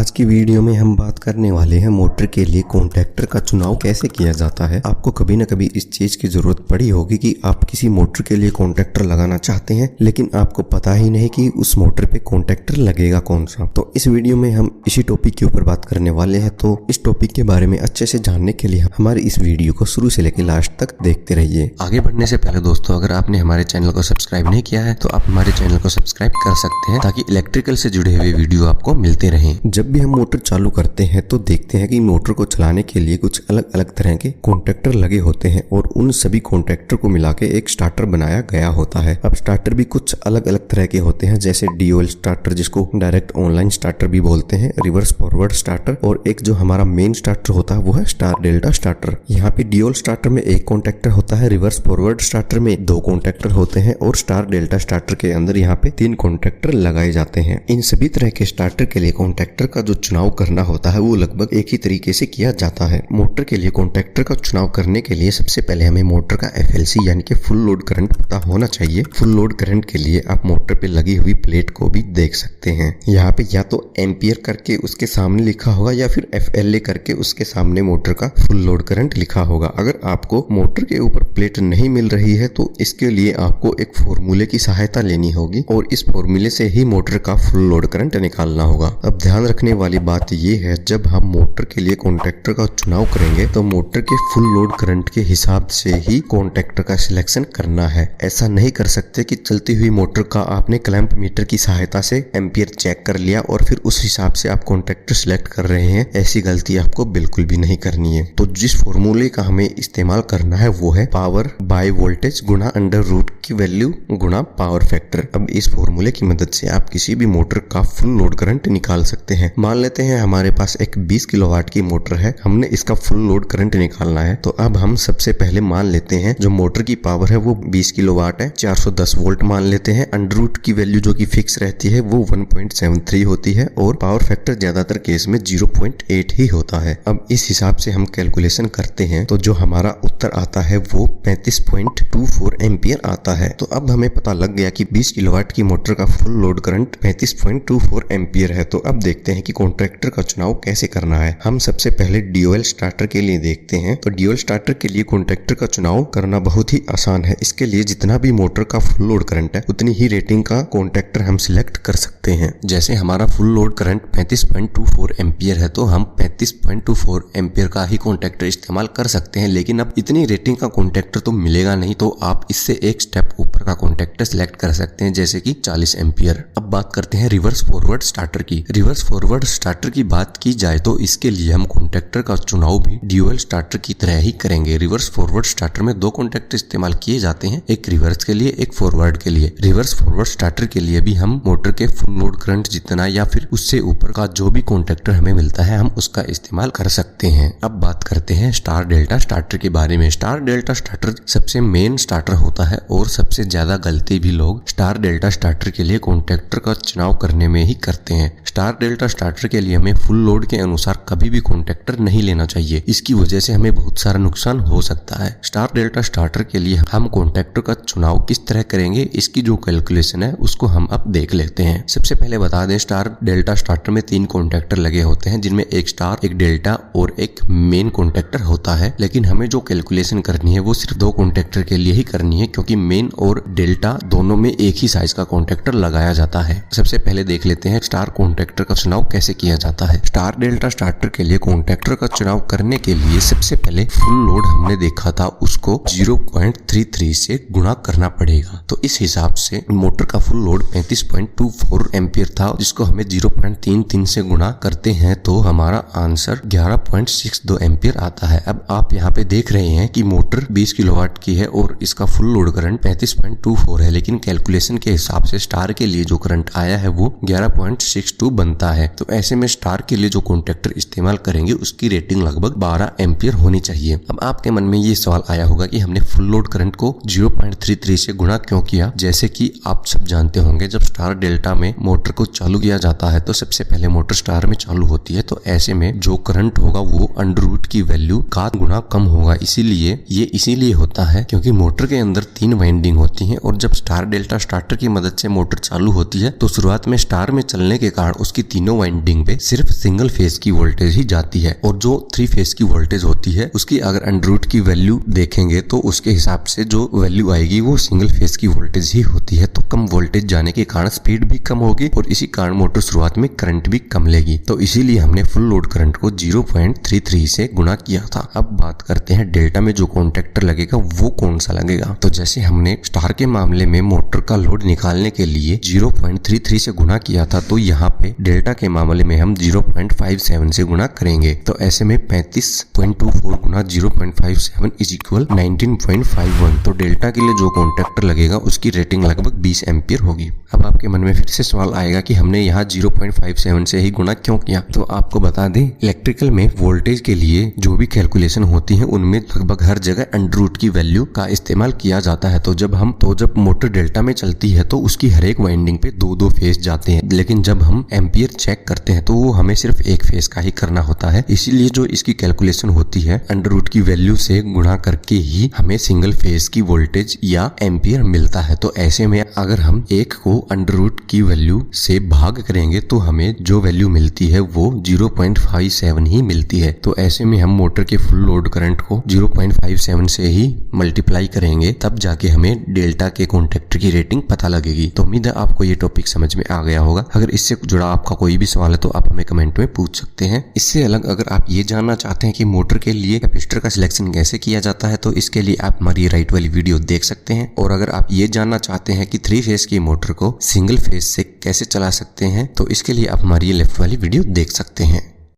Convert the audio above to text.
आज की वीडियो में हम बात करने वाले हैं मोटर के लिए कॉन्टैक्टर का चुनाव कैसे किया जाता है। आपको कभी न कभी इस चीज की जरूरत पड़ी होगी कि आप किसी मोटर के लिए कॉन्टैक्टर लगाना चाहते हैं, लेकिन आपको पता ही नहीं कि उस मोटर पे कॉन्टैक्टर लगेगा कौन सा। तो इस वीडियो में हम इसी टॉपिक के ऊपर बात करने वाले हैं। तो इस टॉपिक के बारे में अच्छे से जानने के लिए हमारी इस वीडियो को शुरू से लेकर लास्ट तक देखते रहिए। आगे बढ़ने से पहले दोस्तों, अगर आपने हमारे चैनल को सब्सक्राइब नहीं किया है तो आप हमारे चैनल को सब्सक्राइब कर सकते हैं ताकि इलेक्ट्रिकल से जुड़े हुए वीडियो आपको मिलते रहें। जब भी हम मोटर चालू करते हैं तो देखते हैं कि मोटर को चलाने के लिए कुछ अलग अलग तरह के कॉन्टैक्टर लगे होते हैं और उन सभी कॉन्टैक्टर को मिला के एक स्टार्टर बनाया गया होता है। अब स्टार्टर भी कुछ अलग अलग तरह के होते हैं, जैसे ड्यूअल स्टार्टर जिसको डायरेक्ट ऑनलाइन स्टार्टर भी बोलते हैं, रिवर्स फॉरवर्ड स्टार्टर, और एक जो हमारा मेन स्टार्टर होता है वो है स्टार डेल्टा स्टार्टर। यहाँ पे ड्यूअल स्टार्टर में एक कॉन्टैक्टर होता है, रिवर्स फॉरवर्ड स्टार्टर में 2 कॉन्टैक्टर होते हैं और स्टार डेल्टा स्टार्टर के अंदर यहाँ पे 3 कॉन्टैक्टर लगाए जाते हैं। इन सभी तरह के स्टार्टर के लिए कॉन्टैक्टर का जो चुनाव करना होता है वो लगभग एक ही तरीके से किया जाता है। मोटर के लिए कॉन्टैक्टर का चुनाव करने के लिए सबसे पहले हमें मोटर का FLC यानी कि फुल लोड करंट पता होना चाहिए। फुल लोड करंट के लिए आप मोटर पे लगी हुई प्लेट को भी देख सकते हैं। यहाँ पे या तो एम्पियर करके उसके सामने लिखा होगा या फिर FLA करके उसके सामने मोटर का फुल लोड करंट लिखा होगा। अगर आपको मोटर के ऊपर प्लेट नहीं मिल रही है तो इसके लिए आपको एक फॉर्मूले की सहायता लेनी होगी और इस फॉर्मूले से ही मोटर का फुल लोड करंट निकालना होगा। अब ध्यान रखने वाली बात ये है, जब हम मोटर के लिए कॉन्टैक्टर का चुनाव करेंगे तो मोटर के फुल लोड करंट के हिसाब से ही कॉन्टैक्टर का सिलेक्शन करना है। ऐसा नहीं कर सकते कि चलती हुई मोटर का आपने क्लैंप मीटर की सहायता से एम्पियर चेक कर लिया और फिर उस हिसाब से आप कॉन्टैक्टर सिलेक्ट कर रहे हैं। ऐसी गलती आपको बिल्कुल भी नहीं करनी है। तो जिस फॉर्मूले का हमें इस्तेमाल करना है वो है पावर बाय वोल्टेज गुणा अंडर रूट की वैल्यू गुणा पावर फैक्टर। अब इस फॉर्मूले की मदद से आप किसी भी मोटर का फुल लोड करंट निकाल सकते हैं। मान लेते हैं हमारे पास एक 20 किलोवाट की मोटर है, हमने इसका फुल लोड करंट निकालना है। तो अब हम सबसे पहले मान लेते हैं जो मोटर की पावर है वो 20 किलोवाट है, 410 वोल्ट मान लेते हैं। अंडर रूट की वैल्यू जो कि फिक्स रहती है वो 1.73 होती है और पावर फैक्टर ज्यादातर केस में 0.8 ही होता है। अब इस हिसाब से हम कैलकुलेशन करते हैं तो जो हमारा उत्तर आता है वो 35.24 एम्पियर आता है। तो अब हमें पता लग गया कि 20 किलोवाट की मोटर का फुल लोड करंट 35.24 एम्पियर है। तो अब देखते हैं कि कॉन्ट्रैक्टर का चुनाव कैसे करना है। हम सबसे पहले ड्यूअल स्टार्टर के लिए देखते हैं। तो ड्यूअल स्टार्टर के लिए कॉन्ट्रैक्टर का चुनाव करना बहुत ही आसान है। इसके लिए जितना भी मोटर का फुल लोड करंट है उतनी ही रेटिंग का कॉन्ट्रैक्टर हम सिलेक्ट कर सकते हैं। जैसे हमारा फुल लोड करंट 35.24 एम्पियर है तो हम 35.24 एम्पियर का ही कॉन्ट्रैक्टर इस्तेमाल कर सकते हैं, लेकिन अब इतनी रेटिंग का कॉन्ट्रैक्टर तो मिलेगा नहीं, तो आप इससे एक स्टेप ऊपर का कॉन्ट्रैक्टर सिलेक्ट कर सकते हैं, जैसे कि 40 एम्पियर। अब बात करते हैं रिवर्स फॉरवर्ड स्टार्टर की। रिवर्स फॉरवर्ड स्टार्टर की बात की जाए तो इसके लिए हम कॉन्ट्रैक्टर का चुनाव भी ड्यूअल स्टार्टर की तरह ही करेंगे। रिवर्स फॉरवर्ड स्टार्टर में 2 कॉन्ट्रैक्टर इस्तेमाल किए जाते हैं, एक रिवर्स के लिए एक फॉरवर्ड के लिए। रिवर्स फॉरवर्ड स्टार्टर के लिए भी हम मोटर के फुल लोड करंट जितना या फिर उससे ऊपर का जो भी कॉन्ट्रैक्टर हमें मिलता है हम उसका इस्तेमाल कर सकते हैं। अब बात करते हैं स्टार डेल्टा स्टार्टर के बारे में। स्टार डेल्टा स्टार्टर सबसे मेन स्टार्टर होता है और सबसे ज्यादा गलती भी लोग स्टार डेल्टा स्टार्टर के लिए कॉन्ट्रैक्टर का चुनाव करने में ही करते हैं। स्टार डेल्टा स्टार्टर के लिए हमें फुल लोड के अनुसार कभी भी कॉन्ट्रैक्टर नहीं लेना चाहिए। इसकी वजह से हमें बहुत सारा नुकसान हो सकता है। स्टार डेल्टा स्टार्टर के लिए हम कॉन्ट्रैक्टर का चुनाव किस तरह करेंगे, इसकी जो कैलकुलेशन है उसको हम अब देख लेते हैं। सबसे पहले बता दें, स्टार डेल्टा स्टार्टर में 3 कॉन्ट्रैक्टर लगे होते हैं, जिनमें एक स्टार, एक डेल्टा और एक मेन कॉन्ट्रैक्टर होता है। लेकिन हमें जो कैलकुलेशन करनी है वो सिर्फ 2 कॉन्ट्रैक्टर के लिए ही करनी है, क्योंकि मेन और डेल्टा दोनों में एक ही साइज का कॉन्ट्रैक्टर लगाया जाता है। सबसे पहले देख लेते हैं स्टार कॉन्ट्रैक्टर का चुनाव कैसे किया जाता है। स्टार डेल्टा स्टार्टर के लिए कॉन्ट्रैक्टर का चुनाव करने के लिए सबसे पहले फुल लोड हमने देखा था उसको 0.33 से गुणा करना पड़ेगा। तो इस हिसाब से मोटर का फुल लोड 35.24 एम्पियर था, जिसको हमें 0.33 से गुणा करते हैं तो हमारा आंसर 11.62 एम्पियर आता है। अब आप यहाँ पे देख रहे हैं कि मोटर 20 किलोवाट की है और इसका फुल लोड करंट 35.24 है, लेकिन कैलकुलेशन के हिसाब से स्टार के लिए जो करंट आया है वो 11.62 बनता है। तो ऐसे में स्टार के लिए जो कॉन्ट्रैक्टर इस्तेमाल करेंगे उसकी रेटिंग लगभग 12 एम्पियर होनी चाहिए। अब आपके मन में ये सवाल आया होगा कि हमने फुल लोड करंट को 0.33 से गुणा क्यों किया। जैसे कि आप सब जानते होंगे, जब स्टार डेल्टा में मोटर को चालू किया जाता है तो सबसे पहले मोटर स्टार में चालू होती है, तो ऐसे में जो करंट होगा वो अंडर रूट की वैल्यू का गुना कम होगा। इसीलिए होता है क्योंकि मोटर के अंदर 3 वाइंडिंग होती हैं और जब स्टार डेल्टा स्टार्टर की मदद से मोटर चालू होती है तो शुरुआत में स्टार में चलने के कारण उसकी तीनों वाइंडिंग पे सिर्फ सिंगल फेज की वोल्टेज ही जाती है, और जो 3 फेज की वोल्टेज होती है उसकी अगर अंडर रूट की वैल्यू देखेंगे तो उसके हिसाब से जो वैल्यू आएगी वो सिंगल फेज की वोल्टेज ही होती है। तो कम वोल्टेज जाने के कारण स्पीड भी कम होगी और इसी कारण मोटर शुरुआत में करंट भी कम लेगी। तो इसीलिए हमने फुल लोड करंट को 0.33 से गुणा किया था। अब बात करते हैं डेल्टा में जो कॉन्टैक्टर लगेगा वो कौन सा लगेगा। तो जैसे हमने स्टार के मामले में मोटर का लोड निकालने के लिए 0.33 से गुणा किया था, तो यहाँ पे डेल्टा के मामले में हम 0.57 से गुणा करेंगे। तो ऐसे में 35.24 गुना 0.57 इज इक्वल 19.51। तो डेल्टा के लिए जो कॉन्टैक्टर लगेगा उसकी रेटिंग लगभग 20 एम्पियर होगी। अब आपके मन में फिर से सवाल आएगा कि हमने यहाँ 0.57 से ही गुणा क्यों किया। तो आपको बता दें, इलेक्ट्रिकल में वोल्टेज के लिए जो भी कैलकुलेशन होती है उनमें लगभग हर जगह अंडर रूट की वैल्यू का इस्तेमाल किया जाता है। तो जब मोटर डेल्टा में चलती है तो उसकी हर एक वाइंडिंग पे 2-2 फेज जाते हैं, लेकिन जब हम एम्पियर चेक करते हैं तो वो हमें सिर्फ एक फेज का ही करना होता है। इसीलिए जो इसकी कैलकुलेशन होती है अंडर रूट की वैल्यू से गुणा करके ही हमें सिंगल फेज की वोल्टेज या एम्पियर मिलता है। तो ऐसे में अगर हम एक को अंडर रूट की वैल्यू से भाग करेंगे तो हमें जो वैल्यू मिलती है वो 0.57 ही मिलती है। तो ऐसे में हम मोटर के फुल लोड करंट को 0.57 से ही मल्टीप्लाई करेंगे, तब जाके हमें डेल्टा के कॉन्टैक्टर की रेटिंग पता लगेगी। तो उम्मीद है आपको ये टॉपिक समझ में आ गया होगा। अगर इससे जुड़ा आपका कोई भी सवाल है तो आप हमें कमेंट में पूछ सकते हैं। इससे अलग अगर आप ये जानना चाहते हैं कि मोटर के लिए कैपेसिटर का सिलेक्शन कैसे किया जाता है तो इसके लिए आप हमारी राइट वाली वीडियो देख सकते हैं। और अगर आप ये जानना चाहते हैं कि 3 फेज की मोटर को सिंगल फेज से कैसे चला सकते हैं तो इसके लिए आप हमारी लेफ्ट वाली वीडियो देख सकते हैं।